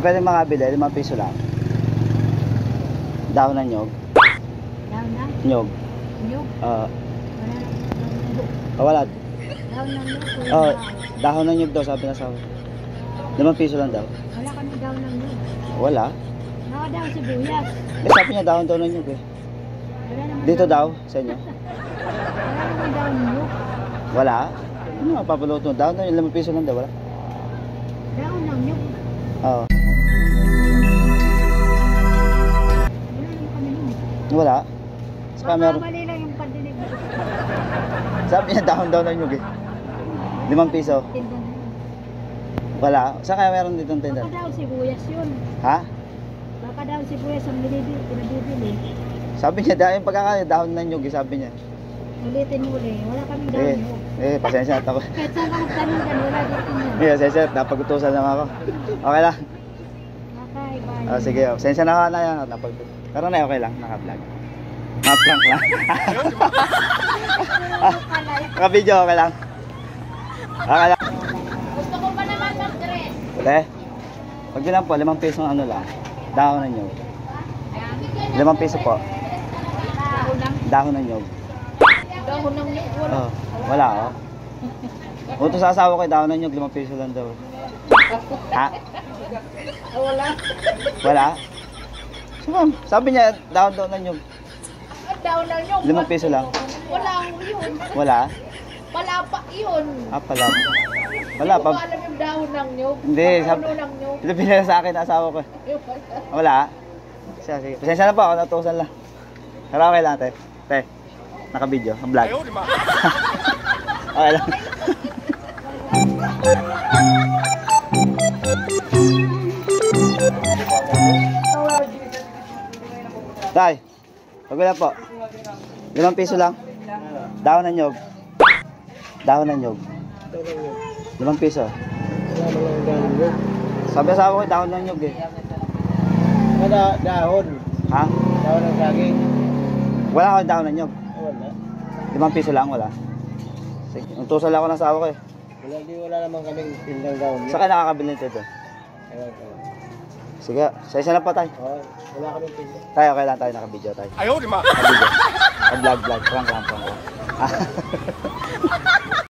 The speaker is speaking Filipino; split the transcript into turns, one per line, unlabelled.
pwede makabili, 5 piso lang. Dahon ng nyog.
Dahon na?
Nyog.
Nyog?
Wala.
Dahon ng nyog?
Dahon ng nyog daw, sabi na sa 5 piso lang daw.
Wala kami dahon ng nyog.
Wala.
Nakadaw sibuyas.
Sabi niya dahon daw ng nyog eh. Dito daw, sa inyo.
Wala naman dahon ng nyog.
Wala. Ano nga papuluto? Dahon ng 5 piso lang daw, wala.
Dahon ng nyog.
Oo.
Wala naman kami nun.
Wala. Sa camera.
Mali lang yung pandinig.
Sabi niya dahon daw ng nyog eh. 5 piso.
Tinda na yun.
Wala. Saan kaya meron dito ng tinda?
Baka daw sibuyas yun.
Ha?
Baka daw sibuyas ang pinabibili.
Sabi niya dahon yung pagkakaya dahon ng nyog eh, sabi niya.
Ulitin muli. Wala kaming dahon nyog.
Pasensya na ako.
Kahit saan ka magtanong dyan, wala dito niya.
Pasensya, napagutusan naman ako. Okay lang.
Nakaiba.
Sige, pasensya na ako na yan. Pero na okay lang, naka-vlog. Naka-prank lang. Naka-video, okay lang. Okay lang.
Gusto ko pa naman mag-dress.
Pag bilang po, 5 piso ano lang. Dahon ng nyog. 5 piso po.
Dahon lang.
Dahon ng nyog.
Dahon ng nyog. Wala.
Oh, wala oh. Utos sa asawa ko, dahon ng nyog, 5 piso lang daw. Ha?
Wala.
Wala? Sabi niya, dahon daw ng nyog.
Dahon ng nyog.
5 piso lang.
Wala yun.
Wala?
Wala pa yun.
Pala. Wala pa.
Hindi ko alam yung dahon ng nyog.
Hindi,
Dahon ng nyog.
pinila sa akin ang asawa ko. Wala? Sige. Pasensya na po ako, natusan lang. Pero okay lang, te. Naka-video, ang vlog. Okay lang. Tay, pagwala po. 5 piso lang. Dahon ng nyog. Dahon ng nyog. 5 piso. Sabi sa asawa ko, dahon ng nyog eh.
Dahon.
Ha?
Dahon ng saging.
Wala akong dahon ng nyog.
Wala.
5 piso lang, wala. Sige, utusan lang ako ng asawa ko eh.
Wala naman kaming tindang dahon.
Saan ka nakakabili nito?
Ewan ko.
Sige, sa isa lang pa tayo.
Wala kaming tindang.
Tayo, okay lang tayo, naka-video tayo.
Ayaw, di ma!
Naka-video. Vlog, prank lang.